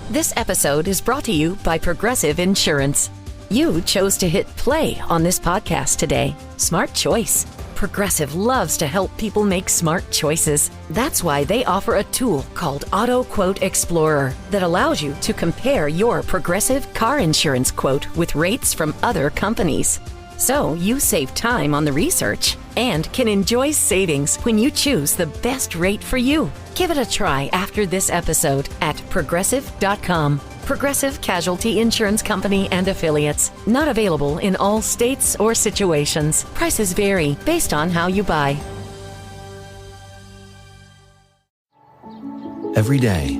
This episode is brought to you by Progressive Insurance. You chose to hit play on this podcast today. Smart choice. Progressive loves to help people make smart choices. That's why they offer a tool called Auto Quote Explorer that allows you to compare your Progressive car insurance quote with rates from other companies. So you save time on the research and can enjoy savings when you choose the best rate for you. Give it a try after this episode at progressive.com. Progressive Casualty Insurance Company and Affiliates. Not available in all states or situations. Prices vary based on how you buy. Every day,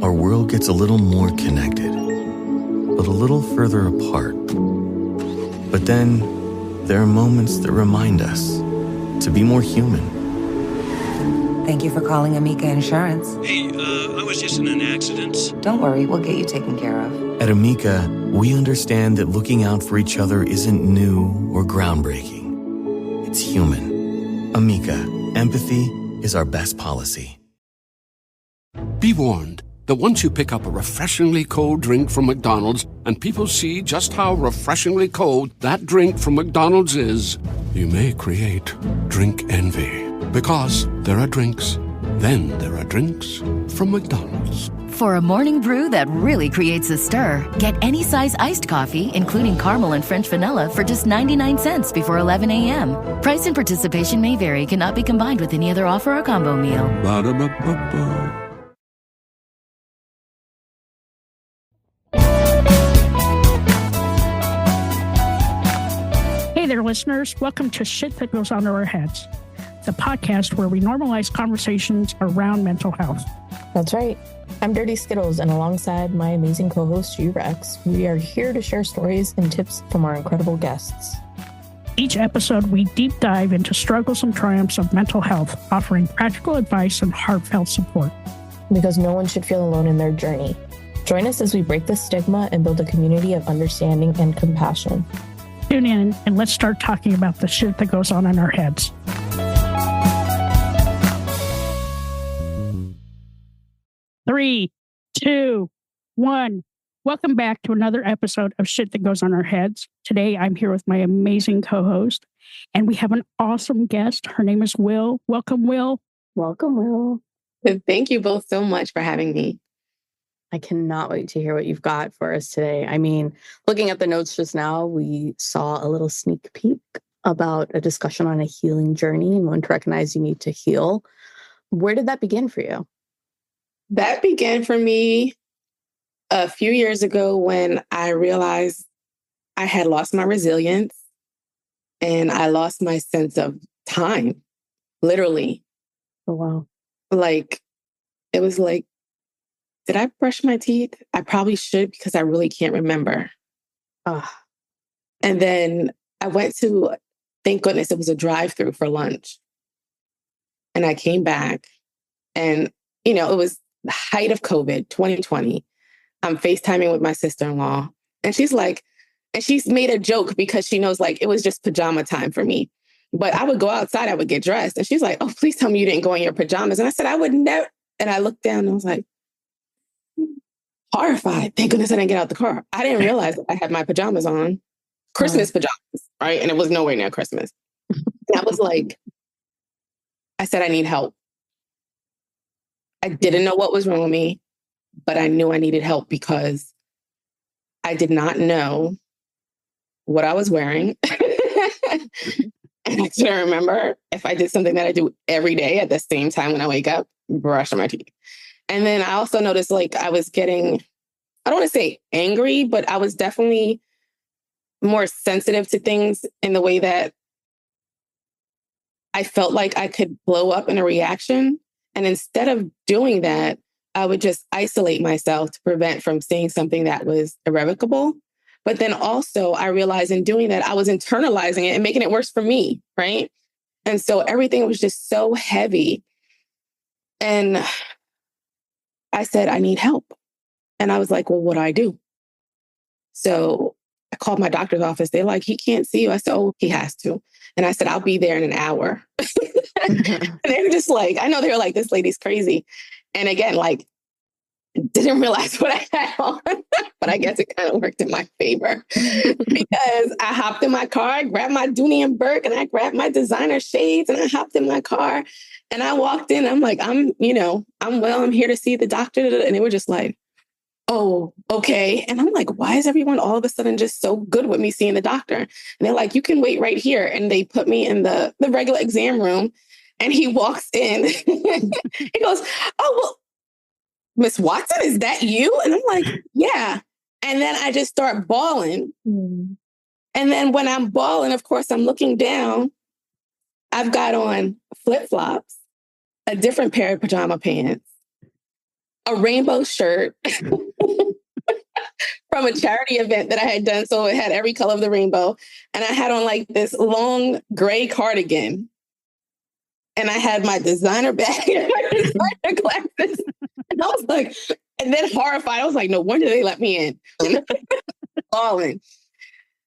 our world gets a little more connected, but a little further apart. But then, there are moments that remind us to be more human. Thank you for calling Amica Insurance. Hey, I was just in an accident. Don't worry, we'll get you taken care of. At Amica, we understand that looking out for each other isn't new or groundbreaking. It's human. Amica, empathy is our best policy. Be warned that once you pick up a refreshingly cold drink from McDonald's and people see just how refreshingly cold that drink from McDonald's is, you may create drink envy. Because there are drinks, then there are drinks from McDonald's. For a morning brew that really creates a stir, get any size iced coffee, including caramel and French vanilla, for just 99 cents before 11 a.m. Price and participation may vary, cannot be combined with any other offer or combo meal. Ba-da-ba-ba-ba. Hey there, listeners. Welcome to Shit That Goes Under Our Heads, the podcast where we normalize conversations around mental health. That's right. I'm Dirty Skittles, and alongside my amazing co-host, G-Rex, we are here to share stories and tips from our incredible guests. Each episode, we deep dive into struggles and triumphs of mental health, offering practical advice and heartfelt support. Because no one should feel alone in their journey. Join us as we break the stigma and build a community of understanding and compassion. Tune in and let's start talking about the shit that goes on in our heads. Three, two, one. Welcome back to another episode of Shit That Goes On Our Heads. Today, I'm here with my amazing co-host, and we have an awesome guest. Her name is Wil. Welcome, Wil. Welcome, Wil. Thank you both so much for having me. I cannot wait to hear what you've got for us today. I mean, looking at the notes just now, we saw a little sneak peek about a discussion on a healing journey and when to recognize you need to heal. Where did that begin for you? That began for me a few years ago when I realized I had lost my resilience and I lost my sense of time, literally. Oh, wow. It was like, did I brush my teeth? I probably should because I really can't remember. And then I went to, thank goodness, it was a drive-through for lunch. And I came back and, it was the height of COVID, 2020. I'm FaceTiming with my sister-in-law. And she's made a joke because she knows it was just pajama time for me. But I would go outside, I would get dressed. And she's like, oh, please tell me you didn't go in your pajamas. And I said, I would never. And I looked down and I was like, horrified. Thank goodness I didn't get out the car. I didn't realize that I had my pajamas on, Christmas pajamas, right? And it was nowhere near Christmas. And I was like, I said, I need help. I didn't know what was wrong with me, but I knew I needed help because I did not know what I was wearing. And I couldn't remember if I did something that I do every day at the same time when I wake up, brushing my teeth. And then I also noticed I was getting, I don't want to say angry, but I was definitely more sensitive to things in the way that I felt like I could blow up in a reaction. And instead of doing that, I would just isolate myself to prevent from saying something that was irrevocable. But then also I realized in doing that, I was internalizing it and making it worse for me, right? And so everything was just so heavy. And I said, I need help. And I was like, well, what do I do? So I called my doctor's office. They're like, he can't see you. I said, oh, he has to. And I said, I'll be there in an hour. And they were just like, I know they were like, this lady's crazy. And again, Didn't realize what I had on, but I guess it kind of worked in my favor because I hopped in my car, I grabbed my Dooney and Burke, and I grabbed my designer shades, and I hopped in my car, and I walked in. I'm like, I'm well. I'm here to see the doctor, and they were just like, oh, okay. And I'm like, why is everyone all of a sudden just so good with me seeing the doctor? And they're like, you can wait right here, and they put me in the regular exam room, and he walks in. He goes, oh well. Miss Watson, is that you? And I'm like, yeah. And then I just start bawling. And then when I'm bawling, of course, I'm looking down. I've got on flip-flops, a different pair of pajama pants, a rainbow shirt from a charity event that I had done. So it had every color of the rainbow. And I had on like this long gray cardigan. And I had my designer bag and my designer glasses. And I was like, and then horrified, I was like, no wonder they let me in. Bawling.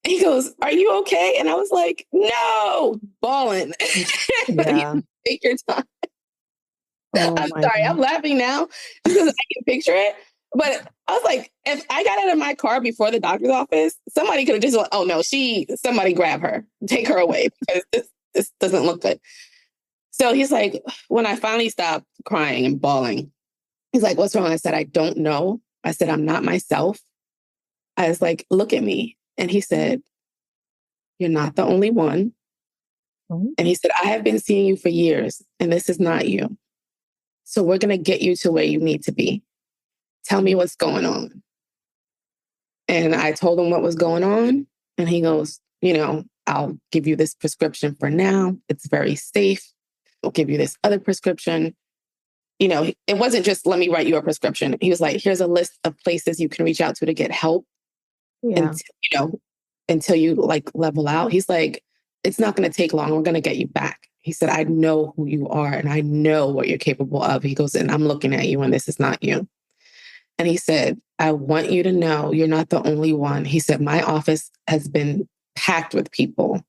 He goes, are you okay? And I was like, no, bawling. Yeah. Take your time. Oh, I'm sorry, I'm laughing now because I can picture it. But I was like, if I got out of my car before the doctor's office, somebody could have just like, oh no, somebody grab her, take her away because this doesn't look good. So he's like, when I finally stopped crying and bawling, he's like, what's wrong? I said, I don't know. I said, I'm not myself. I was like, look at me. And he said, you're not the only one. And he said, I have been seeing you for years, and this is not you. So we're going to get you to where you need to be. Tell me what's going on. And I told him what was going on. And he goes, I'll give you this prescription for now. It's very safe. We'll give you this other prescription. It wasn't just, let me write you a prescription. He was like, here's a list of places you can reach out to get help. Yeah. Until you like level out. He's like, it's not going to take long. We're going to get you back. He said, I know who you are and I know what you're capable of. He goes, and I'm looking at you and this is not you. And he said, I want you to know you're not the only one. He said, my office has been packed with people.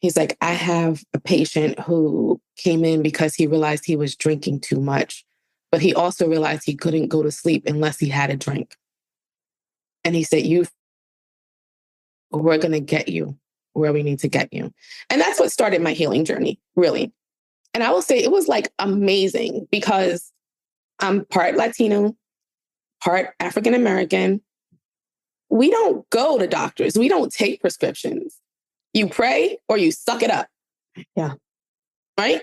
He's like, I have a patient who came in because he realized he was drinking too much, but he also realized he couldn't go to sleep unless he had a drink. And he said, we're going to get you where we need to get you. And that's what started my healing journey, really. And I will say it was like amazing because I'm part Latino, part African-American. We don't go to doctors. We don't take prescriptions. You pray or you suck it up. Yeah. Right?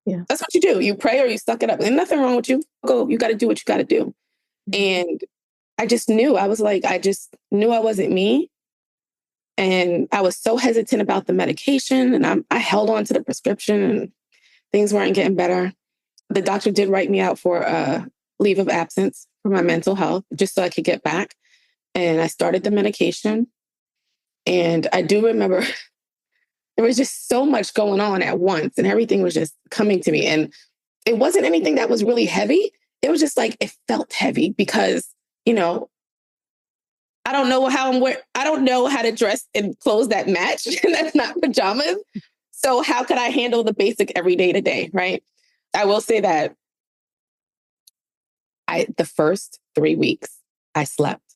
Yeah. That's what you do. You pray or you suck it up. There's nothing wrong with you. You got to do what you got to do. And I just knew, I just knew I wasn't me. And I was so hesitant about the medication and I held on to the prescription and things weren't getting better. The doctor did write me out for a leave of absence for my mental health, just so I could get back. And I started the medication. And I do remember there was just so much going on at once and everything was just coming to me. And it wasn't anything that was really heavy. It was just like, it felt heavy because, I don't know I don't know how to dress in clothes that match. That's not pajamas. So how could I handle the basic everyday to day, right? I will say that the first 3 weeks, I slept.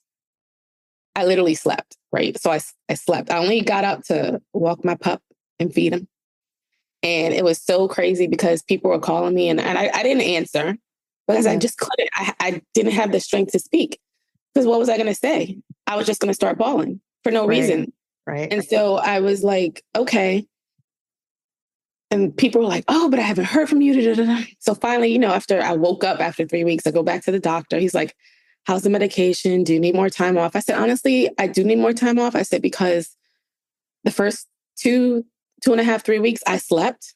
I literally slept, right? So I slept. I only got up to walk my pup and feed him. And it was so crazy because people were calling me and I didn't answer because I just couldn't. I didn't have the strength to speak. Because what was I going to say? I was just going to start bawling for no reason. Right. And so I was like, okay. And people were like, oh, but I haven't heard from you. Da, da, da. So finally, after I woke up after 3 weeks, I go back to the doctor. He's like, how's the medication? Do you need more time off? I said, honestly, I do need more time off. I said, because the first 2.5, 3 weeks, I slept.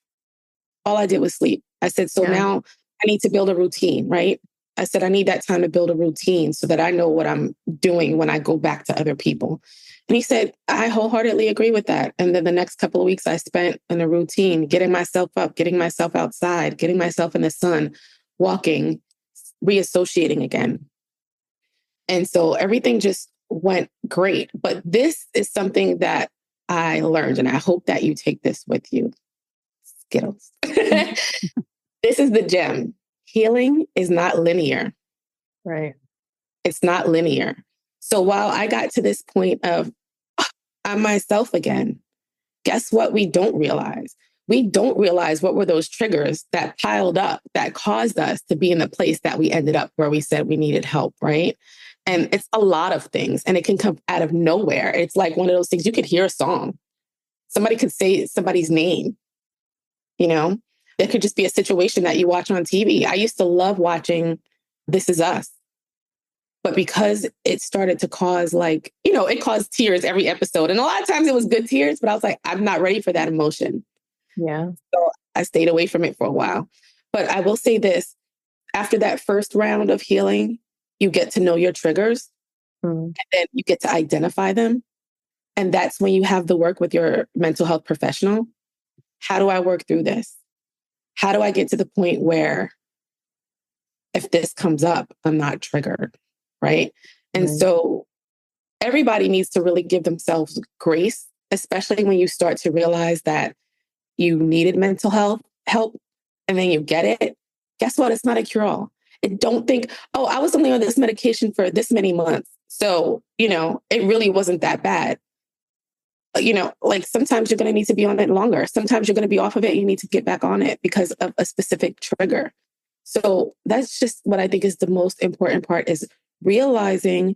All I did was sleep. I said, so now I need to build a routine, right? I said, I need that time to build a routine so that I know what I'm doing when I go back to other people. And he said, I wholeheartedly agree with that. And then the next couple of weeks I spent in a routine, getting myself up, getting myself outside, getting myself in the sun, walking, reassociating again. And so everything just went great. But this is something that I learned, and I hope that you take this with you. Skittles. This is the gem. Healing is not linear. Right. It's not linear. So while I got to this point of I'm myself again, guess what we don't realize? We don't realize what were those triggers that piled up that caused us to be in the place that we ended up where we said we needed help, right? And it's a lot of things, and it can come out of nowhere. It's like one of those things, you could hear a song. Somebody could say somebody's name, you know? It could just be a situation that you watch on TV. I used to love watching This Is Us. But because it started to cause it caused tears every episode. And a lot of times it was good tears, but I was like, I'm not ready for that emotion. Yeah. So I stayed away from it for a while. But I will say this, after that first round of healing, you get to know your triggers and then you get to identify them. And that's when you have the work with your mental health professional. How do I work through this? How do I get to the point where if this comes up, I'm not triggered? Right. And so everybody needs to really give themselves grace, especially when you start to realize that you needed mental health help and then you get it. Guess what? It's not a cure all. Don't think, oh, I was only on this medication for this many months. So, it really wasn't that bad. Like sometimes you're going to need to be on it longer. Sometimes you're going to be off of it. You need to get back on it because of a specific trigger. So that's just what I think is the most important part, is realizing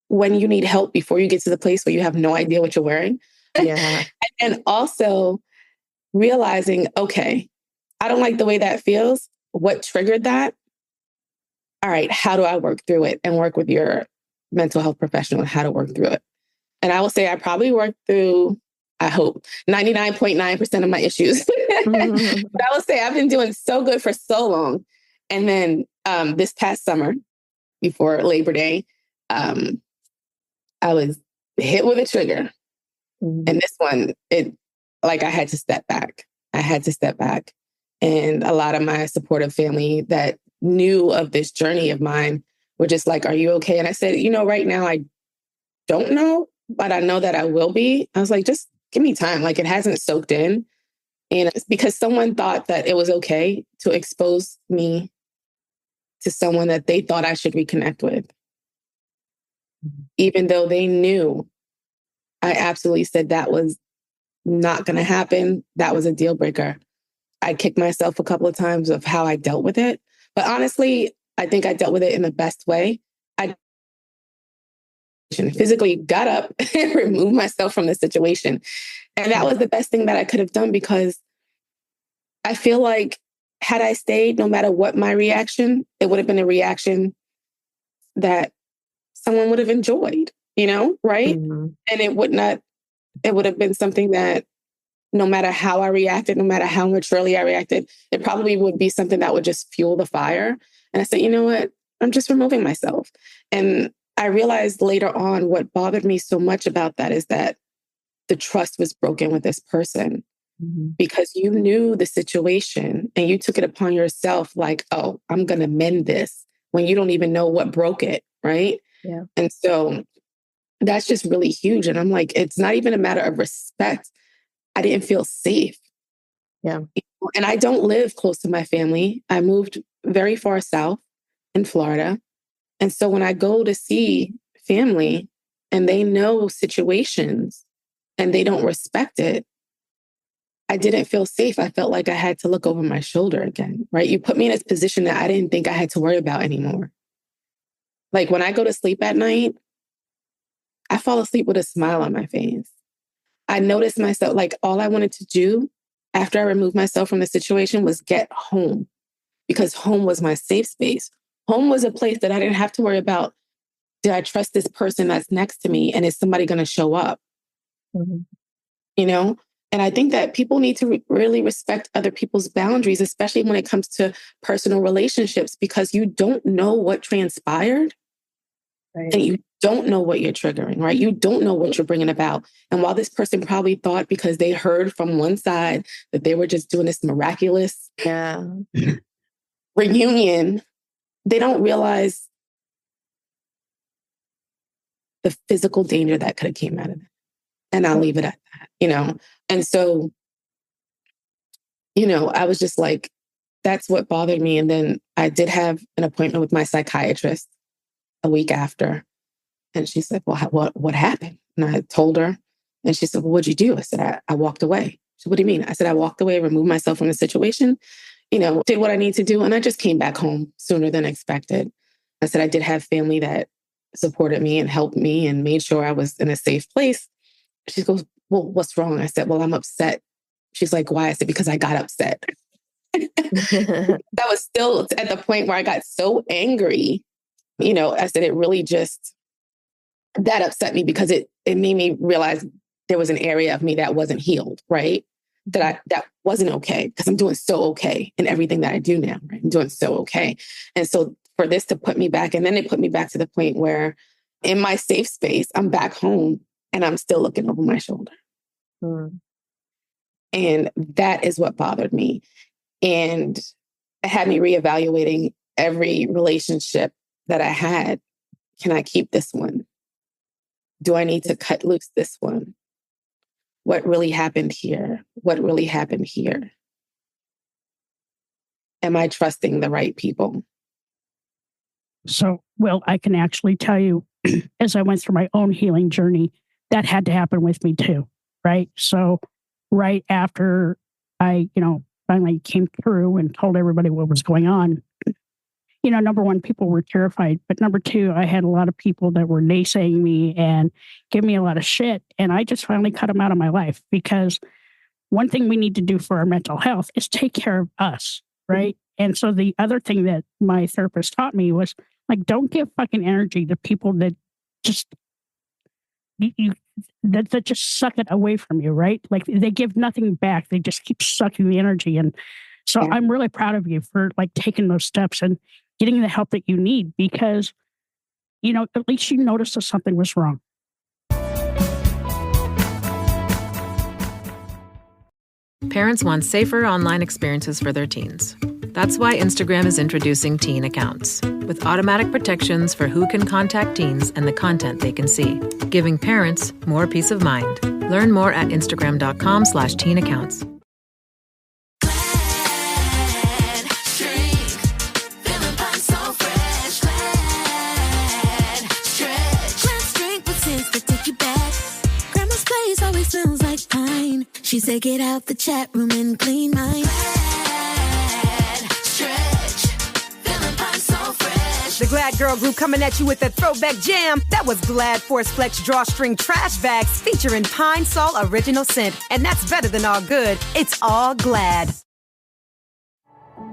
when you need help before you get to the place where you have no idea what you're wearing. Yeah. And also realizing, okay, I don't like the way that feels. What triggered that? All right, how do I work through it, and work with your mental health professional on how to work through it? And I will say I probably worked through, I hope, 99.9% of my issues. But I will say I've been doing so good for so long. And then this past summer, before Labor Day, I was hit with a trigger. And this one, I had to step back. And a lot of my supportive family that knew of this journey of mine were just like, are you okay? And I said, right now I don't know, but I know that I will be. I was like, just give me time. Like, it hasn't soaked in. And it's because someone thought that it was okay to expose me to someone that they thought I should reconnect with. Even though they knew, I absolutely said that was not going to happen. That was a deal breaker. I kicked myself a couple of times of how I dealt with it. But honestly, I think I dealt with it in the best way. I physically got up and removed myself from the situation. And that was the best thing that I could have done, because I feel like had I stayed, no matter what my reaction, it would have been a reaction that someone would have enjoyed, right? And it would have been something that no matter how I reacted, no matter how maturely I reacted, it probably would be something that would just fuel the fire. And I said, you know what? I'm just removing myself. And I realized later on what bothered me so much about that is that the trust was broken with this person, because you knew the situation and you took it upon yourself like, oh, I'm going to mend this, when you don't even know what broke it. Right. Yeah. And so that's just really huge. And I'm like, it's not even a matter of respect. I didn't feel safe. Yeah. And I don't live close to my family. I moved very far south in Florida. And so when I go to see family and they know situations and they don't respect it, I didn't feel safe. I felt like I had to look over my shoulder again, right? You put me in a position that I didn't think I had to worry about anymore. Like when I go to sleep at night, I fall asleep with a smile on my face. I noticed myself, like all I wanted to do after I removed myself from the situation was get home, because home was my safe space. Home was a place that I didn't have to worry about, did I trust this person that's next to me, and is somebody going to show up? And I think that people need to really respect other people's boundaries, especially when it comes to personal relationships, because you don't know what transpired. Right. And you don't know what you're triggering, right? You don't know what you're bringing about. And while this person probably thought, because they heard from one side that they were just doing this miraculous reunion, they don't realize the physical danger that could have came out of it. And I'll leave it at that, And so, I was just like, that's what bothered me. And then I did have an appointment with my psychiatrist a week after. And she said, well, what happened? And I told her, and she said, well, what'd you do? I said, I walked away. She said, what do you mean? I said, I walked away, removed myself from the situation, did what I need to do. And I just came back home sooner than expected. I said, I did have family that supported me and helped me and made sure I was in a safe place. She goes, well, what's wrong? I said, well, I'm upset. She's like, why? I said, because I got upset. That was still at the point where I got so angry. I said, it really just, that upset me because it made me realize there was an area of me that wasn't healed, right? That wasn't okay because I'm doing so okay in everything that I do now, right? I'm doing so okay. And so for this to put me back, and then it put me back to the point where in my safe space, I'm back home and I'm still looking over my shoulder. And that is what bothered me. And it had me reevaluating every relationship that I had. Can I keep this one? Do I need to cut loose this one? What really happened here? What really happened here? Am I trusting the right people? So, Wil, I can actually tell you, as I went through my own healing journey, that had to happen with me too, right? So right after I, finally came through and told everybody what was going on, number one, people were terrified. But number two, I had a lot of people that were naysaying me and giving me a lot of shit. And I just finally cut them out of my life because one thing we need to do for our mental health is take care of us, right? And so the other thing that my therapist taught me was don't give fucking energy to people that just that just suck it away from you, right? They give nothing back. They just keep sucking the energy. And so I'm really proud of you for taking those steps and getting the help that you need because, at least you noticed that something was wrong. Parents want safer online experiences for their teens. That's why Instagram is introducing Teen Accounts, with automatic protections for who can contact teens and the content they can see, giving parents more peace of mind. Learn more at instagram.com/teenaccounts. She said, get out the chat room and clean mine. Stretch, feeling fine, so fresh. The Glad Girl Group coming at you with a throwback jam. That was Glad Force Flex Drawstring Trash Bags featuring Pine Sol Original Scent. And that's better than all good. It's all Glad.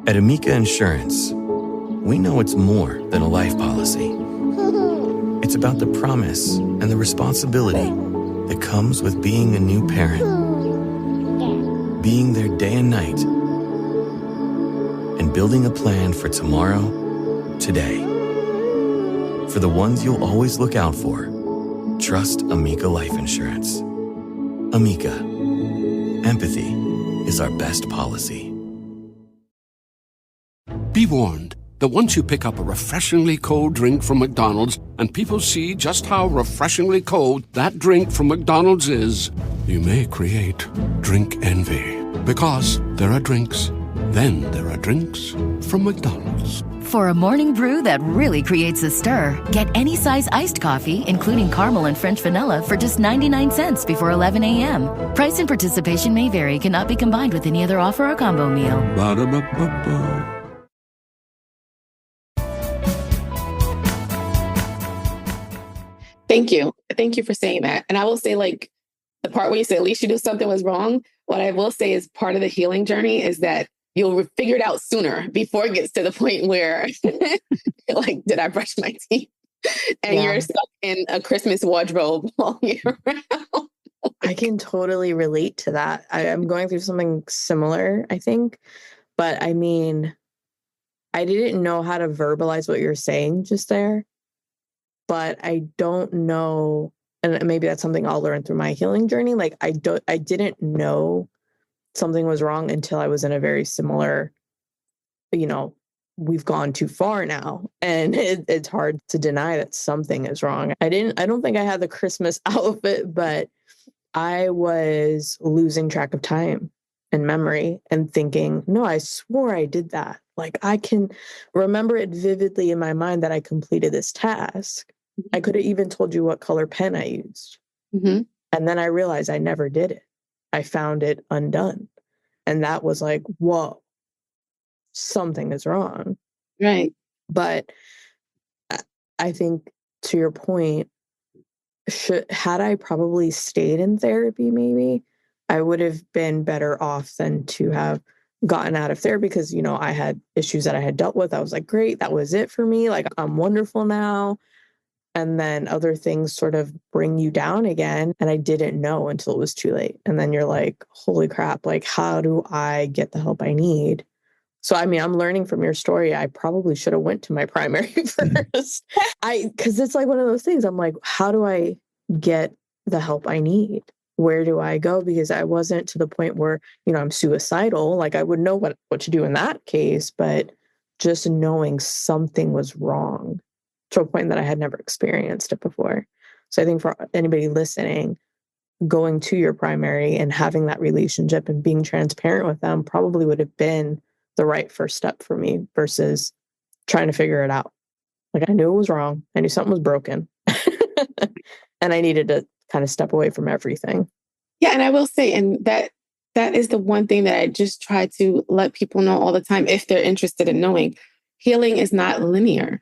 At Amica Insurance, we know it's more than a life policy. It's about the promise and the responsibility that comes with being a new parent. Being there day and night, and building a plan for tomorrow, today. For the ones you'll always look out for, trust Amica Life Insurance. Amica, empathy is our best policy. Be warned that once you pick up a refreshingly cold drink from McDonald's and people see just how refreshingly cold that drink from McDonald's is, you may create drink envy. Because there are drinks, then there are drinks from McDonald's. For a morning brew that really creates a stir, get any size iced coffee, including caramel and French vanilla, for just 99 cents before 11 a.m. Price and participation may vary, cannot be combined with any other offer or combo meal. Ba-da-ba-ba-ba. Thank you. Thank you for saying that. And I will say, the part where you say, at least you knew something was wrong, what I will say is part of the healing journey is that you'll figure it out sooner before it gets to the point where, did I brush my teeth? And you're stuck in a Christmas wardrobe all year round. I can totally relate to that. I'm going through something similar, I think. But I mean, I didn't know how to verbalize what you're saying just there. But I don't know, and maybe that's something I'll learn through my healing journey. I didn't know something was wrong until I was in a very similar, we've gone too far now. And it's hard to deny that something is wrong. I don't think I had the Christmas outfit, but I was losing track of time. and memory and thinking, no, I swore I did that. Like I can remember it vividly in my mind that I completed this task. I could have even told you what color pen I used. Mm-hmm. And then I realized I never did it. I found it undone. And that was like, whoa, something is wrong. Right. But I think to your point, had I probably stayed in therapy, maybe I would have been better off than to have gotten out of therapy because, I had issues that I had dealt with. I was like, great, that was it for me. Like, I'm wonderful now. And then other things sort of bring you down again. And I didn't know until it was too late. And then you're like, holy crap, like, how do I get the help I need? So, I mean, I'm learning from your story. I probably should have went to my primary first. Because it's like one of those things. I'm like, how do I get the help I need? Where do I go? Because I wasn't to the point where, I'm suicidal. Like I would know what to do in that case, but just knowing something was wrong to a point that I had never experienced it before. So I think for anybody listening, going to your primary and having that relationship and being transparent with them probably would have been the right first step for me versus trying to figure it out. Like I knew it was wrong. I knew something was broken and I needed to kind of step away from everything. Yeah. And I will say, and that is the one thing that I just try to let people know all the time, if they're interested in knowing, healing is not linear.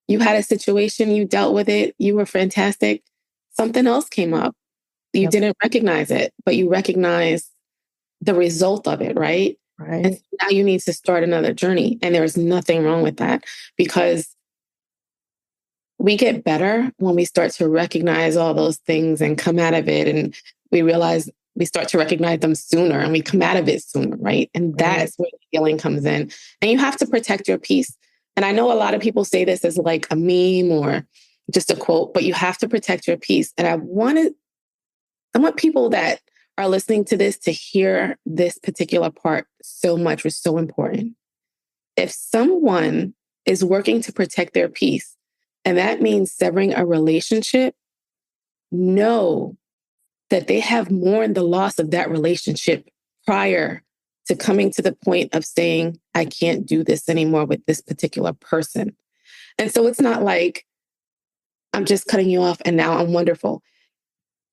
You had a situation, you dealt with it, you were fantastic. Something else came up. You didn't recognize it, but you recognize the result of it, right? Right. And so now you need to start another journey. And there's nothing wrong with that because we get better when we start to recognize all those things and come out of it. And we realize we start to recognize them sooner and we come out of it sooner, right? And that's where healing comes in. And you have to protect your peace. And I know a lot of people say this as like a meme or just a quote, but you have to protect your peace. And I want people that are listening to this to hear this particular part so much was so important. If someone is working to protect their peace, and that means severing a relationship, know that they have mourned the loss of that relationship prior to coming to the point of saying, I can't do this anymore with this particular person. And so it's not like I'm just cutting you off and now I'm wonderful.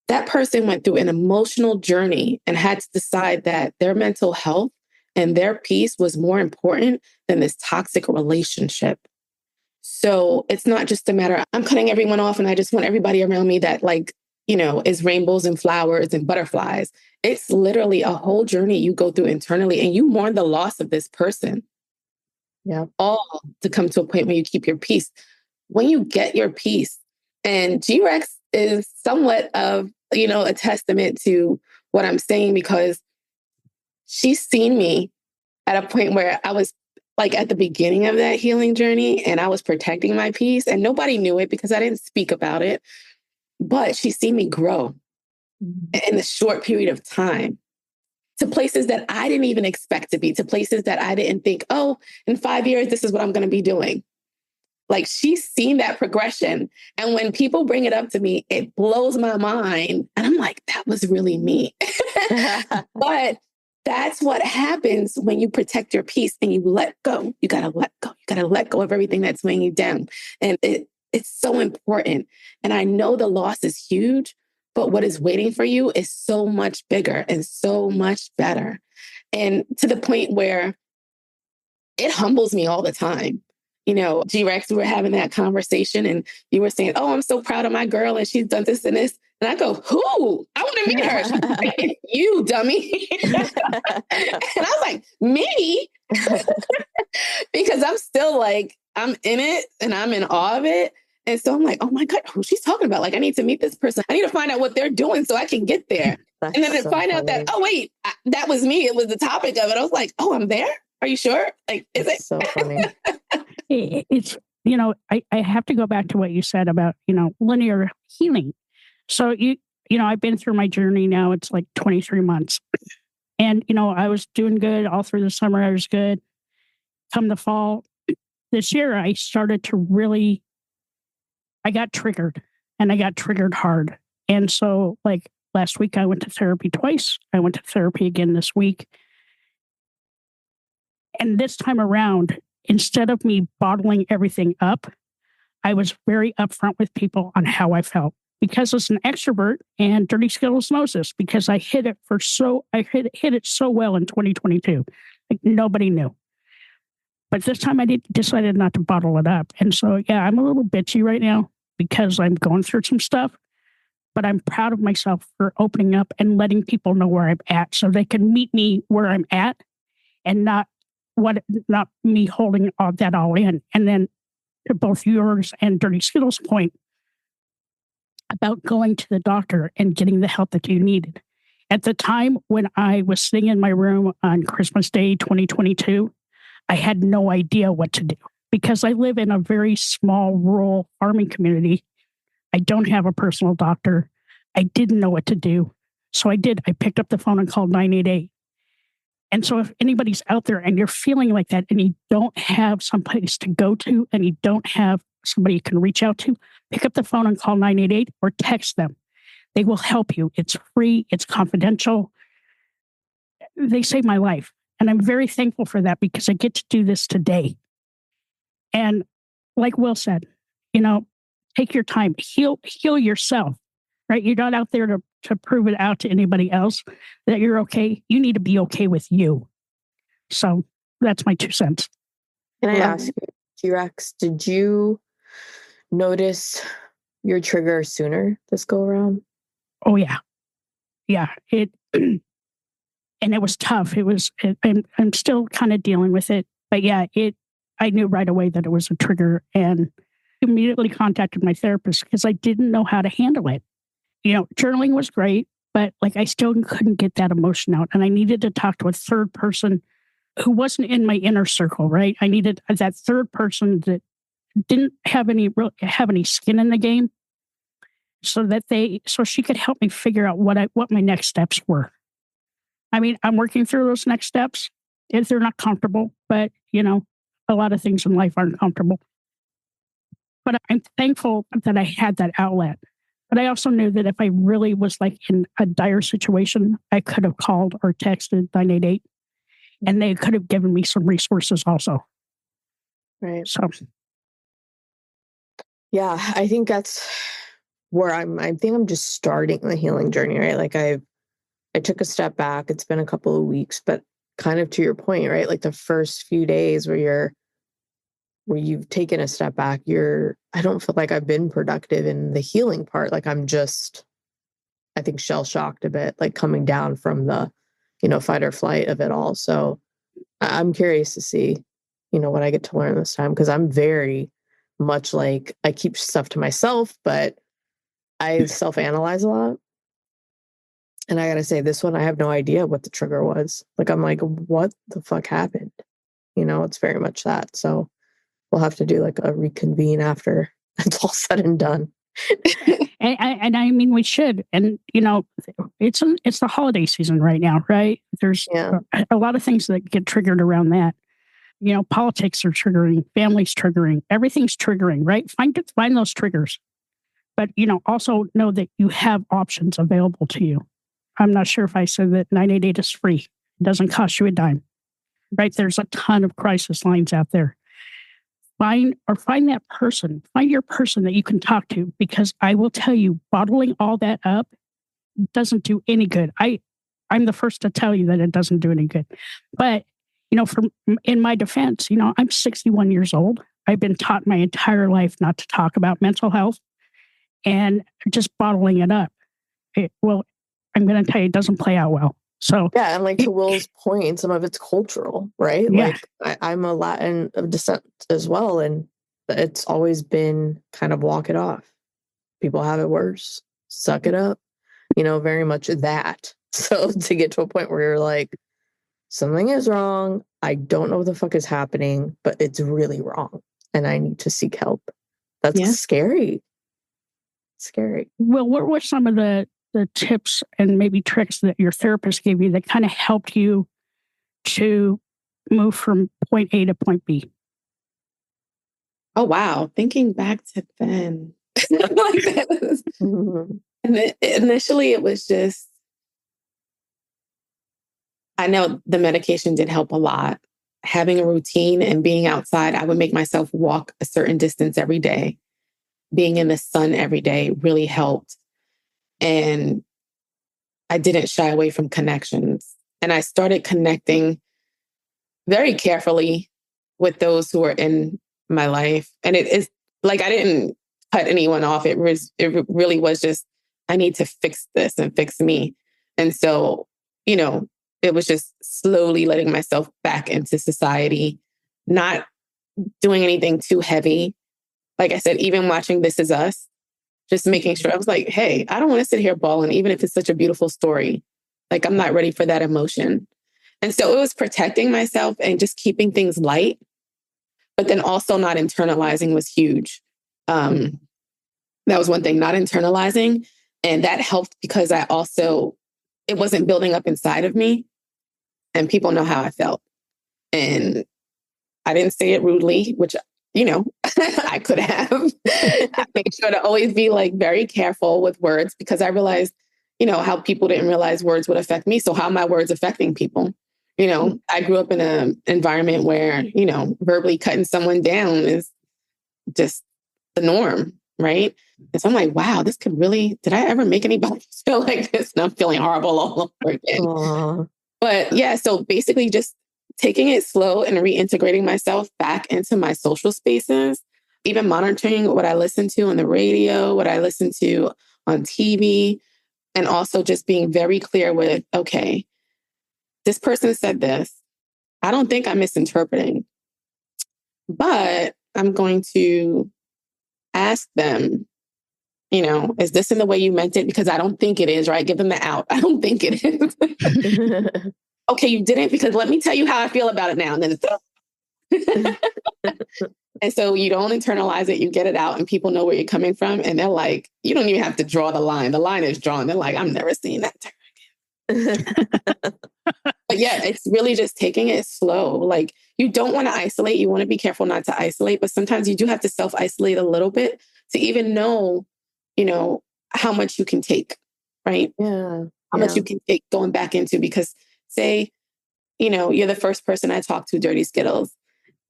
That person went through an emotional journey and had to decide that their mental health and their peace was more important than this toxic relationship. So it's not just a matter of I'm cutting everyone off and I just want everybody around me that is rainbows and flowers and butterflies. It's literally a whole journey you go through internally and you mourn the loss of this person. Yeah. All to come to a point where you keep your peace. When you get your peace, and G-Rex is somewhat of, a testament to what I'm saying because she's seen me at a point where I was like at the beginning of that healing journey and I was protecting my peace and nobody knew it because I didn't speak about it. But she's seen me grow in a short period of time to places that I didn't even expect to be, to places that I didn't think, oh, in 5 years, this is what I'm going to be doing. Like she's seen that progression. And when people bring it up to me, it blows my mind. And I'm like, that was really me. But that's what happens when you protect your peace and you let go. You got to let go. You got to let go of everything that's weighing you down. And it's so important. And I know the loss is huge, but what is waiting for you is so much bigger and so much better. And to the point where it humbles me all the time. G-Rex, we were having that conversation and you were saying, oh, I'm so proud of my girl and she's done this and this. And I go, who? I want to meet her. She's like, you dummy. And I was like, me? Because I'm still like, I'm in it and I'm in awe of it. And so I'm like, oh my God, who she's talking about? Like, I need to meet this person. I need to find out what they're doing so I can get there. And then to find out that, oh, wait, that was me. It was the topic of it. I was like, oh, I'm there? Are you sure? Like, is it? So funny. It's, I have to go back to what you said about, linear healing. So, I've been through my journey now. It's like 23 months. And, I was doing good all through the summer. I was good. Come the fall this year, I started to I got triggered and I got triggered hard. And so like last week, I went to therapy twice. I went to therapy again this week. And this time around, instead of me bottling everything up, I was very upfront with people on how I felt. Because as an extrovert, and Dirty Skittles knows this, because I hit it so well in 2022. Like nobody knew. But this time I decided not to bottle it up. And so, yeah, I'm a little bitchy right now because I'm going through some stuff. But I'm proud of myself for opening up and letting people know where I'm at so they can meet me where I'm at and not me holding that all in. And then to both yours and Dirty Skittles' point about going to the doctor and getting the help that you needed. At the time when I was sitting in my room on Christmas Day 2022, I had no idea what to do because I live in a very small rural farming community. I don't have a personal doctor. I didn't know what to do. So I did. I picked up the phone and called 988. And so if anybody's out there and you're feeling like that and you don't have someplace to go to and you don't have somebody you can reach out to, pick up the phone and call 988 or text them. They will help you. It's free. It's confidential. They saved my life. And I'm very thankful for that because I get to do this today. And like Will said, take your time, heal yourself, right? You're not out there to prove it out to anybody else that you're okay. You need to be okay with you. So that's my 2 cents. Can I ask you, T-Rex, did you notice your trigger sooner this go around? Oh, yeah. Yeah. And it was tough. I'm still kind of dealing with it. But yeah, I knew right away that it was a trigger and immediately contacted my therapist because I didn't know how to handle it. Journaling was great, but I still couldn't get that emotion out. And I needed to talk to a third person who wasn't in my inner circle, right? I needed that third person that didn't have any skin in the game so she could help me figure out what my next steps were. I mean, I'm working through those next steps if they're not comfortable, but a lot of things in life aren't comfortable. But I'm thankful that I had that outlet. But I also knew that if I really was in a dire situation, I could have called or texted 988 and they could have given me some resources also. Right. So. Yeah, I think that's where I think I'm just starting the healing journey, right? I took a step back. It's been a couple of weeks, but kind of to your point, right? The first few days where you've taken a step back, I don't feel like I've been productive in the healing part. I'm just, I think, shell shocked a bit, coming down from the, fight or flight of it all. So I'm curious to see, what I get to learn this time. Cause I'm very much I keep stuff to myself, but I self-analyze a lot. And I got to say, this one, I have no idea what the trigger was. I'm what the fuck happened? It's very much that. So we'll have to do a reconvene after it's all said and done. and I mean, we should. And, it's the holiday season right now, right? There's a lot of things that get triggered around that. Politics are triggering, families triggering, everything's triggering, right? Find those triggers. But, also know that you have options available to you. I'm not sure if I said that 988 is free. It doesn't cost you a dime, right? There's a ton of crisis lines out there. Find that person. Find your person that you can talk to, because I will tell you, bottling all that up doesn't do any good. I'm the first to tell you that it doesn't do any good. But, in my defense, I'm 61 years old. I've been taught my entire life not to talk about mental health, and just bottling it up. I'm going to tell you, it doesn't play out well. So yeah, and to Will's point, some of it's cultural, right? Yeah. I'm a Latin of descent as well, and it's always been kind of walk it off. People have it worse. Suck it up. Very much that. So to get to a point where you're something is wrong. I don't know what the fuck is happening, but it's really wrong, and I need to seek help. That's scary. Scary. Well, what were some of the tips and maybe tricks that your therapist gave you that kind of helped you to move from point A to point B? Oh, wow. Thinking back to then. And initially it was just, I know the medication did help a lot. having a routine and being outside. I would make myself walk a certain distance every day. Being in the sun every day really helped. And I didn't shy away from connections. And I started connecting very carefully with those who were in my life. And it is like, I didn't cut anyone off. It really was just, I need to fix this and fix me. And so, you know, it was just slowly letting myself back into society, not doing anything too heavy. Like I said, even watching This Is Us, just making sure I was like, hey, I don't want to sit here bawling, even if it's such a beautiful story. Like, I'm not ready for that emotion. And so it was protecting myself and just keeping things light, but then also not internalizing was huge. That was one thing, not internalizing. And that helped because it wasn't building up inside of me, and people know how I felt. And I didn't say it rudely, which, you know, I could have. I made sure to always be like very careful with words, because I realized, you know, how people didn't realize words would affect me. So how are my words affecting people? You know, I grew up in an environment where, you know, verbally cutting someone down is just the norm, right? And so I'm like, wow, this could really, did I ever make anybody feel like this? And I'm feeling horrible all over again. Aww. But yeah, so basically just taking it slow and reintegrating myself back into my social spaces, even monitoring what I listen to on the radio, what I listen to on TV, and also just being very clear with, okay, this person said this. I don't think I'm misinterpreting, but I'm going to ask them, you know, is this in the way you meant it? Because I don't think it is, right? Give them the out. I don't think it is. Okay, you didn't, because let me tell you how I feel about it now. And then and so you don't internalize it, you get it out, and people know where you're coming from. And they're like, you don't even have to draw the line. The line is drawn. They're like, I'm never seeing that again. But yeah, it's really just taking it slow. Like, you don't want to isolate. You want to be careful not to isolate, but sometimes you do have to self-isolate a little bit to even know, you know, how much you can take, right? Yeah. How much you can take going back into, because say, you know, you're the first person I talked to, Dirty Skittles,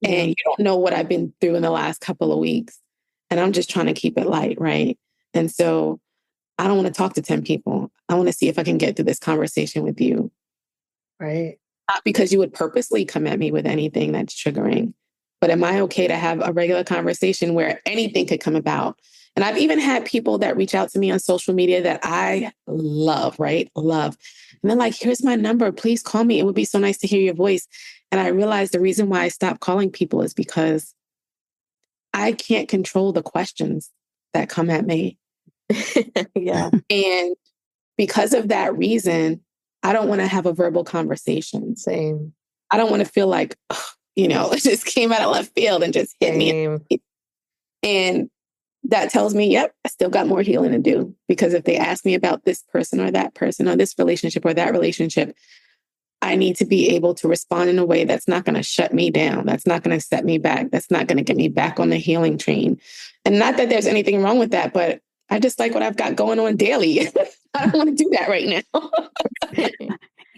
and you don't know what I've been through in the last couple of weeks. And I'm just trying to keep it light, right? And so I don't want to talk to 10 people. I want to see if I can get through this conversation with you. Right. Not because you would purposely come at me with anything that's triggering, but am I okay to have a regular conversation where anything could come about? And I've even had people that reach out to me on social media that I love, right? Love. And they're like, here's my number. Please call me. It would be so nice to hear your voice. And I realized the reason why I stopped calling people is because I can't control the questions that come at me. Yeah. And because of that reason, I don't want to have a verbal conversation. Same. I don't want to feel like, you know, it just came out of left field and just hit me. And that tells me, yep, I still got more healing to do. Because if they ask me about this person or that person or this relationship or that relationship, I need to be able to respond in a way that's not going to shut me down. That's not going to set me back. That's not going to get me back on the healing train. And not that there's anything wrong with that, but I just like what I've got going on daily. I don't want to do that right now.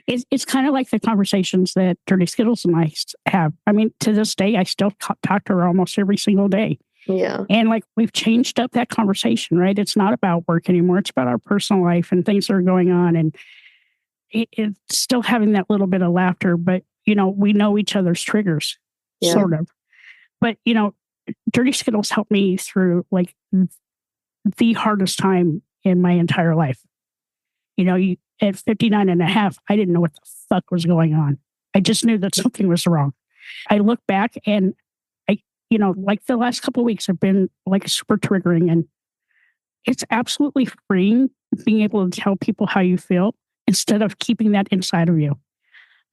It's kind of like the conversations that Dirty Skittles and I have. I mean, to this day, I still talk to her almost every single day. Yeah. And like, we've changed up that conversation, right? It's not about work anymore. It's about our personal life and things that are going on. And it's still having that little bit of laughter, but, you know, we know each other's triggers, sort of. But, you know, Dirty Skittles helped me through like the hardest time in my entire life. You know, at 59 and a half, I didn't know what the fuck was going on. I just knew that something was wrong. I look back and you know, like the last couple of weeks have been like super triggering, and it's absolutely freeing being able to tell people how you feel instead of keeping that inside of you.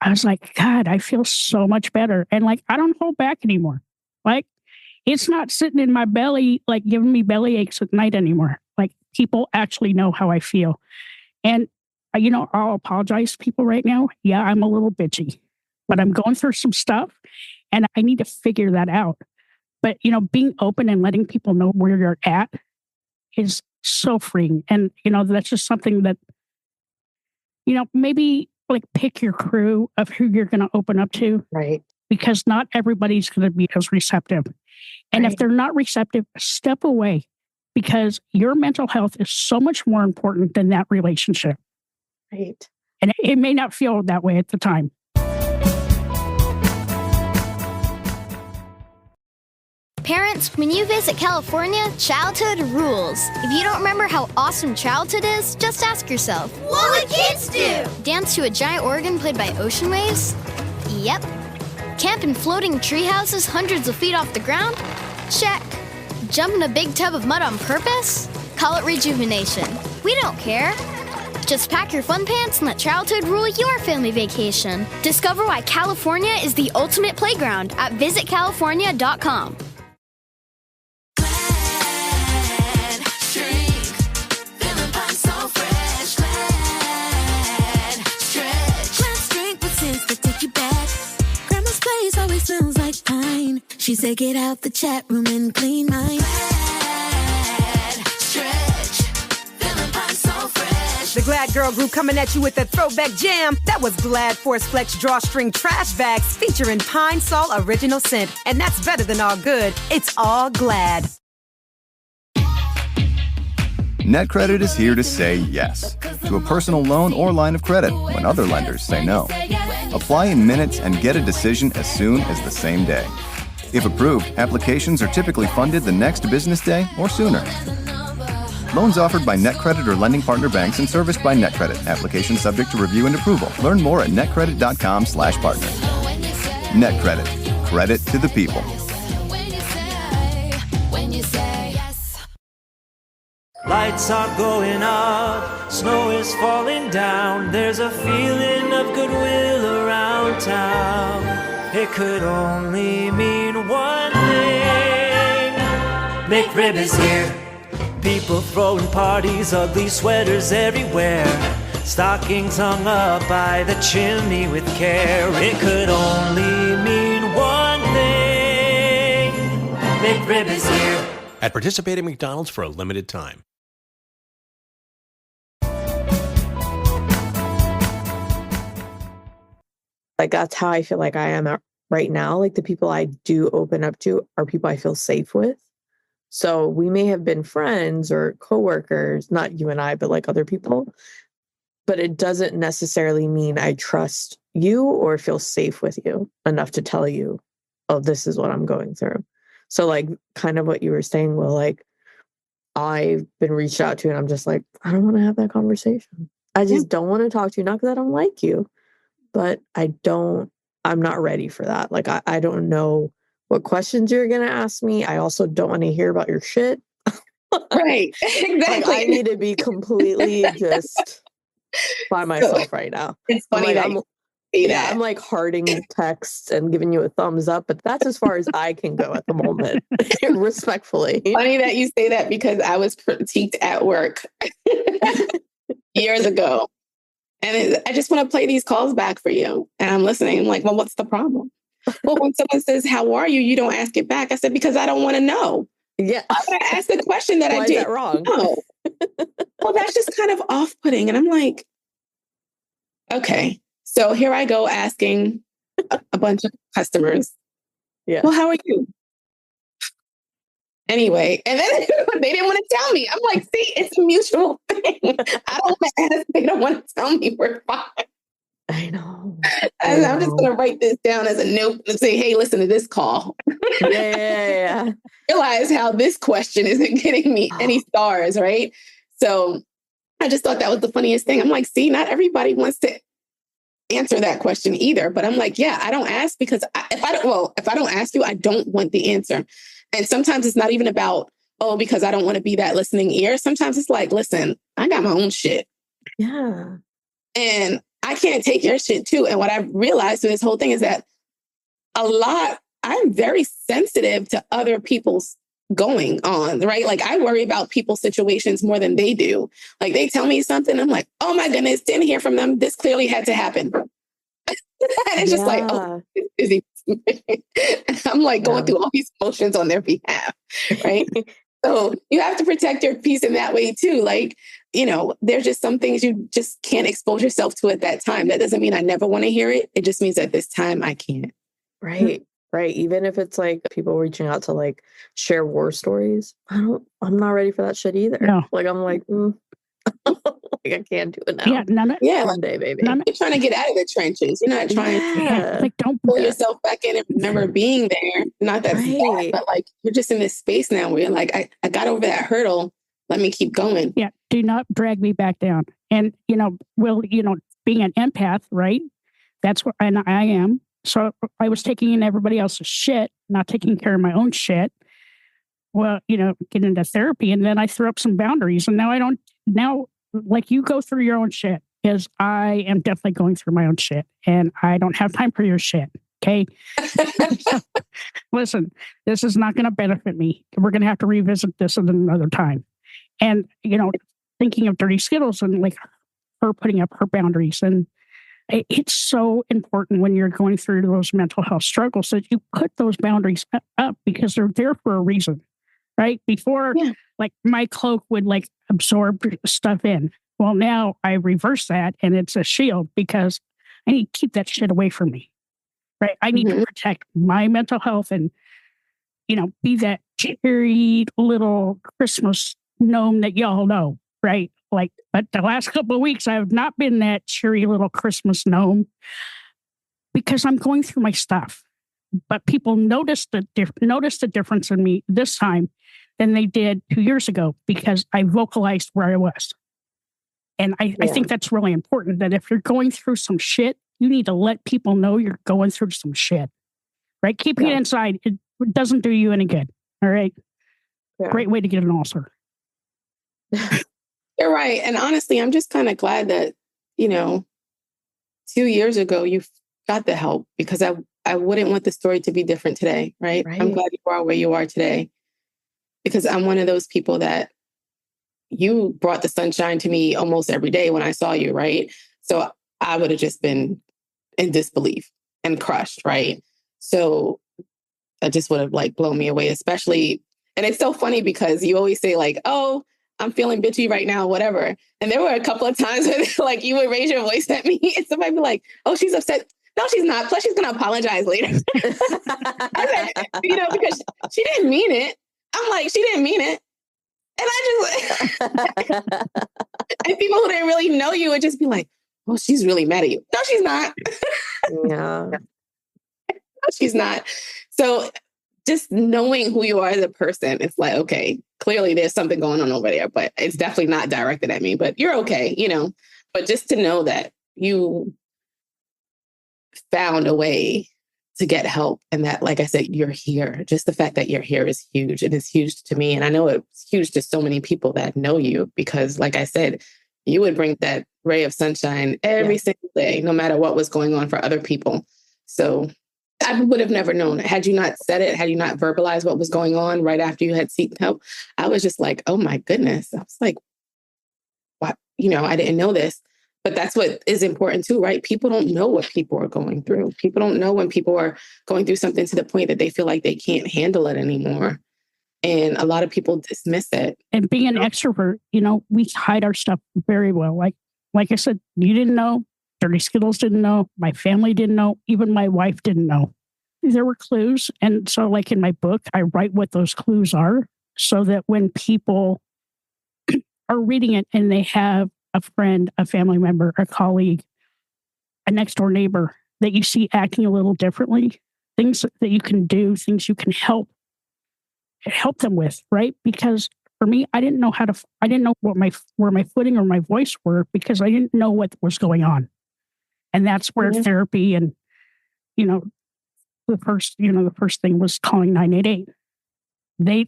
I was like, God, I feel so much better. And like, I don't hold back anymore. Like, it's not sitting in my belly, like giving me belly aches at night anymore. Like, people actually know how I feel. And, you know, I'll apologize to people right now. Yeah, I'm a little bitchy, but I'm going through some stuff and I need to figure that out. But, you know, being open and letting people know where you're at is so freeing. And, you know, that's just something that, you know, maybe like pick your crew of who you're going to open up to. Right. because not everybody's going to be as receptive. And if they're not receptive, step away, because your mental health is so much more important than that relationship. Right. And it may not feel that way at the time. Parents, when you visit California, childhood rules. If you don't remember how awesome childhood is, just ask yourself, what would kids do? Dance to a giant organ played by ocean waves? Yep. Camp in floating tree houses hundreds of feet off the ground? Check. Jump in a big tub of mud on purpose? Call it rejuvenation. We don't care. Just pack your fun pants and let childhood rule your family vacation. Discover why California is the ultimate playground at visitcalifornia.com. Always smells like pine. She said, get out the chat room and clean mine. Stretch, feeling fine, so fresh. The Glad Girl Group coming at you with a throwback jam. That was Glad Force Flex Drawstring Trash Bags featuring Pine Sol Original Scent. And that's better than all good. It's all Glad. NetCredit is here to say yes to a personal loan or line of credit when other lenders say no. Apply in minutes and get a decision as soon as the same day. If approved, applications are typically funded the next business day or sooner. Loans offered by NetCredit or lending partner banks and serviced by NetCredit. Application subject to review and approval. Learn more at netcredit.com/partner. NetCredit. Credit to the people. Lights are going up, snow is falling down. There's a feeling of goodwill around town. It could only mean one thing. McRib is here. People throwing parties, ugly sweaters everywhere. Stockings hung up by the chimney with care. It could only mean one thing. McRib is here. At participating McDonald's for a limited time. Like, that's how I feel like I am right now. Like, the people I do open up to are people I feel safe with. So we may have been friends or coworkers, not you and I, but like other people. But it doesn't necessarily mean I trust you or feel safe with you enough to tell you, oh, this is what I'm going through. So like kind of what you were saying, Will, like I've been reached out to and I'm just like, I don't want to have that conversation. I just don't want to talk to you. Not because I don't like you, but I'm not ready for that. Like, I don't know what questions you're going to ask me. I also don't want to hear about your shit. Right. Exactly. Like, I need to be completely just by myself right now. It's funny that you say that. I'm like hearting texts and giving you a thumbs up, but that's as far as I can go at the moment, respectfully. Funny that you say that because I was critiqued at work years ago. And I just want to play these calls back for you. And I'm listening. I'm like, well, what's the problem? Well, when someone says, how are you? You don't ask it back. I said, because I don't want to know. Yeah. I'm going to ask the question that I did. Why is that wrong? No. Well, that's just kind of off-putting. And I'm like, okay. So here I go asking a bunch of customers. Yeah. Well, how are you? Anyway, and then they didn't want to tell me. I'm like, see, it's a mutual thing. I don't want to ask. They don't want to tell me we're fine. I know. And I'm just going to write this down as a note and say, hey, listen to this call. Yeah. Realize how this question isn't getting me any stars, right? So I just thought that was the funniest thing. I'm like, see, not everybody wants to answer that question either. But I'm like, yeah, I don't ask because if I don't ask you, I don't want the answer. And sometimes it's not even about, oh, because I don't want to be that listening ear. Sometimes it's like, listen, I got my own shit. Yeah. And I can't take your shit too. And what I've realized through this whole thing is that I'm very sensitive to other people's going on, right? Like I worry about people's situations more than they do. Like they tell me something, I'm like, oh my goodness, didn't hear from them. This clearly had to happen. And it's just like, oh, it's busy. I'm like going through all these emotions on their behalf, right? So you have to protect your peace in that way too. Like, there's just some things you just can't expose yourself to at that time. That doesn't mean I never want to hear it. It just means at this time I can't. Right. Right. Even if it's like people reaching out to like share war stories, I'm not ready for that shit either. No. Like, I'm like, like I can't do it now. Yeah, One day, baby. You're trying to get out of the trenches. You're not trying to like don't pull yourself back in and remember being there. Not that it's bad, but like you're just in this space now where you're like, I got over that hurdle. Let me keep going. Yeah, do not drag me back down. And Will, being an empath, right? That's what and I am. So I was taking in everybody else's shit, not taking care of my own shit. Well, get into therapy, and then I threw up some boundaries, and now I don't. Now, like you go through your own shit, because I am definitely going through my own shit, and I don't have time for your shit. Okay, listen, this is not going to benefit me. We're going to have to revisit this at another time. And thinking of Dirty Skittles and like her putting up her boundaries, and it's so important when you're going through those mental health struggles that you put those boundaries up because they're there for a reason, right? Before, like my cloak would like absorb stuff in. Well, now I reverse that and it's a shield because I need to keep that shit away from me, right? I need to protect my mental health and, be that cheery little Christmas gnome that y'all know, right? Like, but the last couple of weeks, I have not been that cheery little Christmas gnome because I'm going through my stuff. But people noticed the difference in me this time than they did 2 years ago because I vocalized where I was. And I think that's really important, that if you're going through some shit, you need to let people know you're going through some shit, right? Keeping it inside, it doesn't do you any good, all right? Yeah. Great way to get an ulcer. You're right. And honestly, I'm just kind of glad that, 2 years ago, you got the help because I wouldn't want the story to be different today, right? I'm glad you are where you are today because I'm one of those people that you brought the sunshine to me almost every day when I saw you, right? So I would have just been in disbelief and crushed, right? So it just would have like blown me away, especially. And it's so funny because you always say like, oh, I'm feeling bitchy right now, whatever. And there were a couple of times where like you would raise your voice at me and somebody would be like, oh, she's upset. No, she's not. Plus she's going to apologize later. I said, because she didn't mean it. I'm like, she didn't mean it. And I just, and people who didn't really know you would just be like, oh, she's really mad at you. No, she's not. Yeah. No, she's not. So just knowing who you are as a person, it's like, okay, clearly there's something going on over there, but it's definitely not directed at me, but you're okay, but just to know that you found a way to get help and that, like I said, you're here. Just the fact that you're here is huge. It is huge to me. And I know it's huge to so many people that know you because, like I said, you would bring that ray of sunshine every single day, no matter what was going on for other people. So I would have never known. Had you not said it, had you not verbalized what was going on right after you had sought help, I was just like, oh my goodness. I was like, what? I didn't know this. But that's what is important too, right? People don't know what people are going through. People don't know when people are going through something to the point that they feel like they can't handle it anymore. And a lot of people dismiss it. And being an extrovert, we hide our stuff very well. Like I said, you didn't know. Dirty Skittles didn't know. My family didn't know. Even my wife didn't know. There were clues. And so like in my book, I write what those clues are so that when people are reading it and they have a friend, a family member, a colleague, a next door neighbor that you see acting a little differently, things that you can do, things you can help them with, right? Because for me, I didn't know where my footing or my voice were because I didn't know what was going on. And that's where therapy and, the first thing was calling 988. They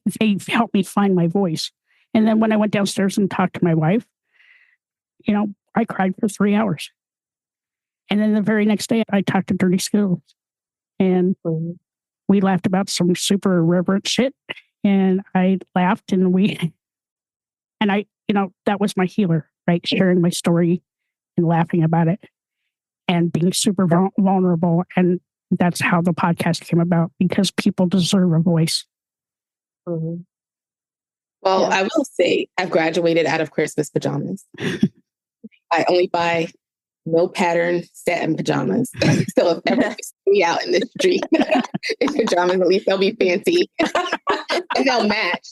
helped me find my voice. And then when I went downstairs and talked to my wife, I cried for 3 hours. And then the very next day I talked to Dirty Skittles and we laughed about some super irreverent shit. And I laughed and that was my healer, right? Sharing my story and laughing about it and being super vulnerable. And that's how the podcast came about because people deserve a voice. Mm-hmm. Well, I will say I've graduated out of Christmas pajamas. I only buy no pattern satin pajamas. So if ever you see me out in the street in pajamas, at least they'll be fancy and they'll match.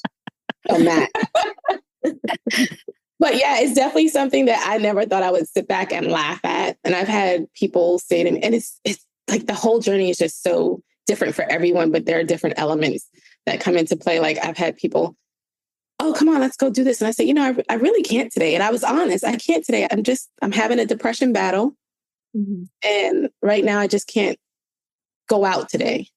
But yeah, it's definitely something that I never thought I would sit back and laugh at. And I've had people say to me, and it's like the whole journey is just so different for everyone, but there are different elements that come into play. Like I've had people, oh, come on, let's go do this. And I say, I really can't today. And I was honest, I can't today. I'm having a depression battle. Mm-hmm. And right now I just can't go out today.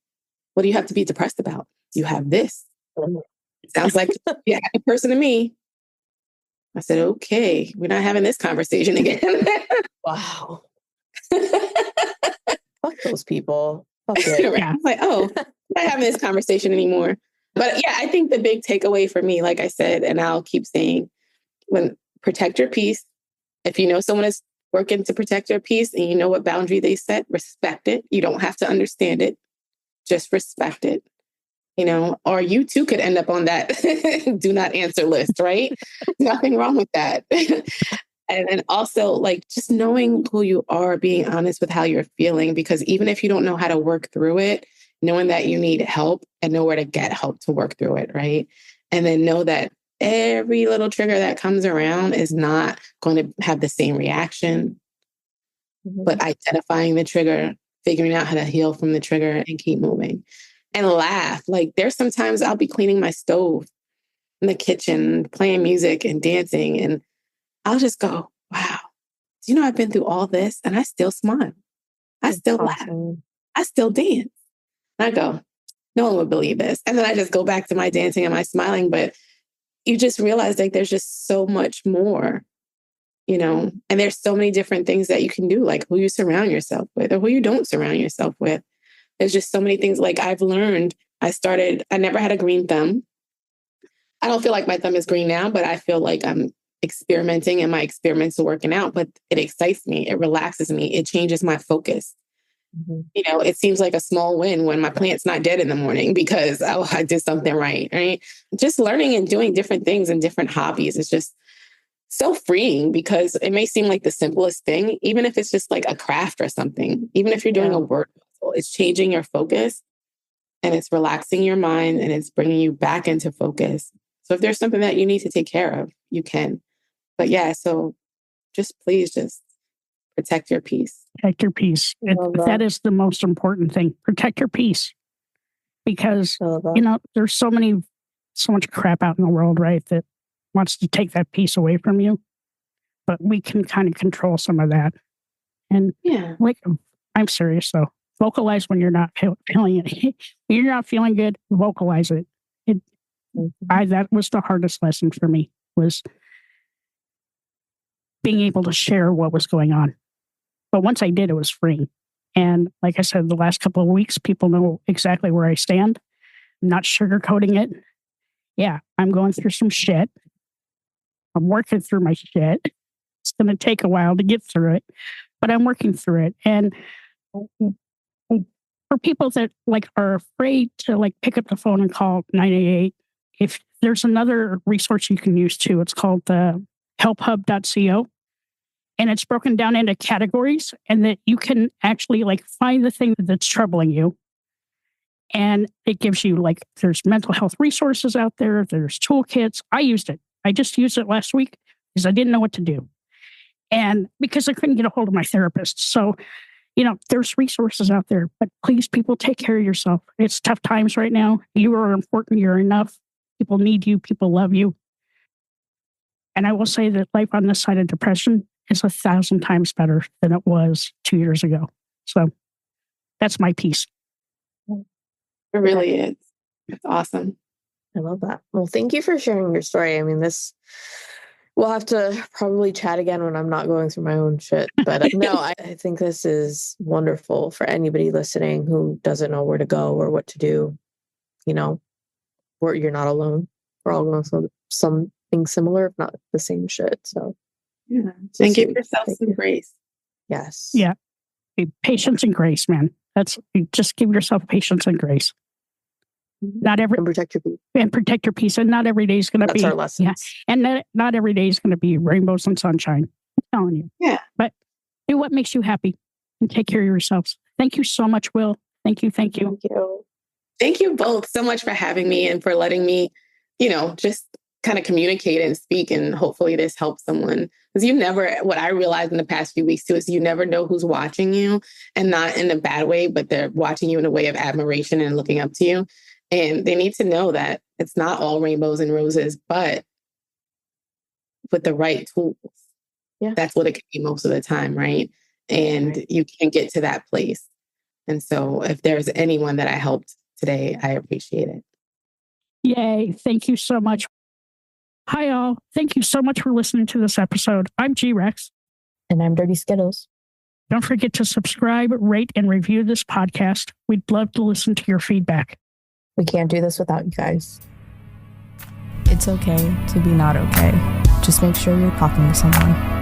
What do you have to be depressed about? You have this. It sounds like you're a happy person to me. I said, okay, we're not having this conversation again. Wow. Fuck those people. Fuck it. Right? I'm like, oh, we're not having this conversation anymore. But yeah, I think the big takeaway for me, like I said, and I'll keep saying, protect your peace. If you know someone is working to protect your peace and you know what boundary they set, respect it. You don't have to understand it. Just respect it. Or you too could end up on that do not answer list, right? Nothing wrong with that. And then also like just knowing who you are, being honest with how you're feeling, because even if you don't know how to work through it, knowing that you need help and know where to get help to work through it, right? And then know that every little trigger that comes around is not going to have the same reaction, but identifying the trigger, figuring out how to heal from the trigger and keep moving. And laugh. Like there's sometimes I'll be cleaning my stove in the kitchen, playing music and dancing. And I'll just go, wow, I've been through all this and I still smile. I still laugh. I still dance. And I go, no one would believe this. And then I just go back to my dancing and my smiling. But you just realize like there's just so much more, and there's so many different things that you can do, like who you surround yourself with or who you don't surround yourself with. There's just so many things. Like I've learned, I never had a green thumb. I don't feel like my thumb is green now, but I feel like I'm experimenting and my experiments are working out, but it excites me. It relaxes me. It changes my focus. Mm-hmm. It seems like a small win when my plant's not dead in the morning because I did something right? Just learning and doing different things and different hobbies is just so freeing because it may seem like the simplest thing, even if it's just like a craft or something, even if you're doing a word. It's changing your focus and it's relaxing your mind and it's bringing you back into focus. So if there's something that you need to take care of, you can. But yeah, so please protect your peace. Protect your peace. That is the most important thing. Protect your peace. Because, there's so much crap out in the world, right, that wants to take that peace away from you. But we can kind of control some of that. And I'm serious though. Vocalize when you're not feeling it. When you're not feeling good, vocalize it. That was the hardest lesson for me, was being able to share what was going on. But once I did, it was free. And like I said, the last couple of weeks, people know exactly where I stand. I'm not sugarcoating it. Yeah, I'm going through some shit. I'm working through my shit. It's going to take a while to get through it, but I'm working through it. And for people that are afraid to pick up the phone and call 988, if there's another resource you can use too, it's called the helphub.co. And it's broken down into categories and that you can actually find the thing that's troubling you. And it gives you there's mental health resources out there. There's toolkits. I used it. I just used it last week because I didn't know what to do. And because I couldn't get a hold of my therapist. So there's resources out there, but please, people, take care of yourself. It's tough times right now. You are important. You're enough. People need you. People love you. And I will say that life on this side of depression is 1,000 times better than it was 2 years ago. So that's my piece. It really is. It's awesome. I love that. Well, thank you for sharing your story. I mean, we'll have to probably chat again when I'm not going through my own shit. But no, I think this is wonderful for anybody listening who doesn't know where to go or what to do. You're not alone. We're all going through something similar, if not the same shit. So, yeah. And give yourself some grace. Yes. Yeah. Patience and grace, man. Just give yourself patience and grace. And protect your peace. And protect your peace. And not every day is going to be. That's our lesson. Yeah. And not every day is going to be rainbows and sunshine. I'm telling you. Yeah. But Do what makes you happy and take care of yourselves. Thank you so much, Wil. Thank you. Thank you. Thank you. Thank you both so much for having me and for letting me, just kind of communicate and speak. And hopefully this helps someone. Because what I realized in the past few weeks too, is you never know who's watching you, and not in a bad way, but they're watching you in a way of admiration and looking up to you. And they need to know that it's not all rainbows and roses, but with the right tools, that's what it can be most of the time, right? And you can get to that place. And so if there's anyone that I helped today, I appreciate it. Yay. Thank you so much. Hi, all. Thank you so much for listening to this episode. I'm G-Rex. And I'm Dirty Skittles. Don't forget to subscribe, rate, and review this podcast. We'd love to listen to your feedback. We can't do this without you guys. It's okay to be not okay. Just make sure you're talking to someone.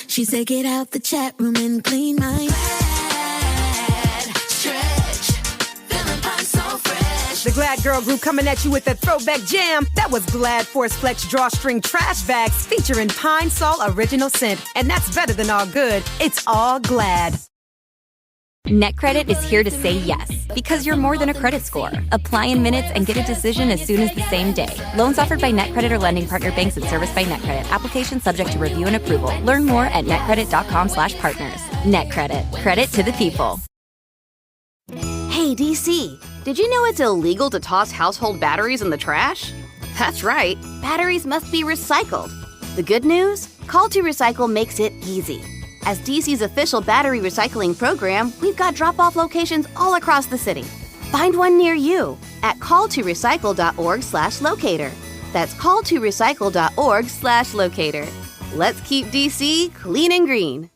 She said, get out the chat room and clean mine. Stretch, feeling fine, so fresh. The Glad Girl Group coming at you with that throwback jam. That was Glad Force Flex Drawstring Trash Bags featuring Pine Sol Original Scent. And that's better than all good. It's all Glad. NetCredit is here to say yes, because you're more than a credit score. Apply in minutes and get a decision as soon as the same day. Loans offered by NetCredit or lending partner banks and serviced by NetCredit. Application subject to review and approval. Learn more at netcredit.com/partners. NetCredit. Credit to the people. Hey, DC, did you know it's illegal to toss household batteries in the trash? That's right. Batteries must be recycled. The good news? Call to Recycle makes it easy. As DC's official battery recycling program, we've got drop-off locations all across the city. Find one near you at calltorecycle.org/locator. That's calltorecycle.org/locator. Let's keep DC clean and green.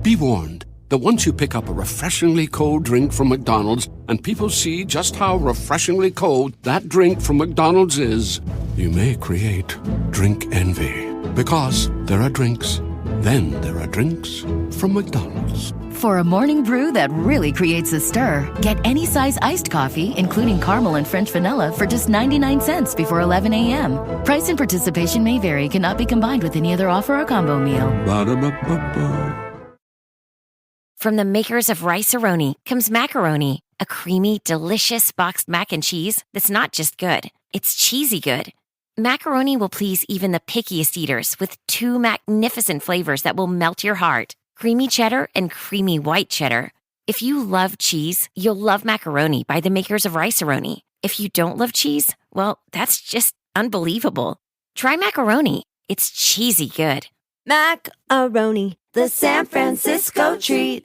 Be warned that once you pick up a refreshingly cold drink from McDonald's and people see just how refreshingly cold that drink from McDonald's is, you may create drink envy. Because there are drinks. Then there are drinks from McDonald's. For a morning brew that really creates a stir, get any size iced coffee, including caramel and French vanilla, for just 99 cents before 11 a.m. Price and participation may vary, cannot be combined with any other offer or combo meal. Ba-da-ba-ba-ba. From the makers of Rice-A-Roni comes Macaroni, a creamy, delicious boxed mac and cheese that's not just good, it's cheesy good. Macaroni will please even the pickiest eaters with two magnificent flavors that will melt your heart. Creamy cheddar and creamy white cheddar. If you love cheese, you'll love Macaroni by the makers of Rice-A-Roni. If you don't love cheese, well, that's just unbelievable. Try Macaroni. It's cheesy good. Macaroni, the San Francisco treat.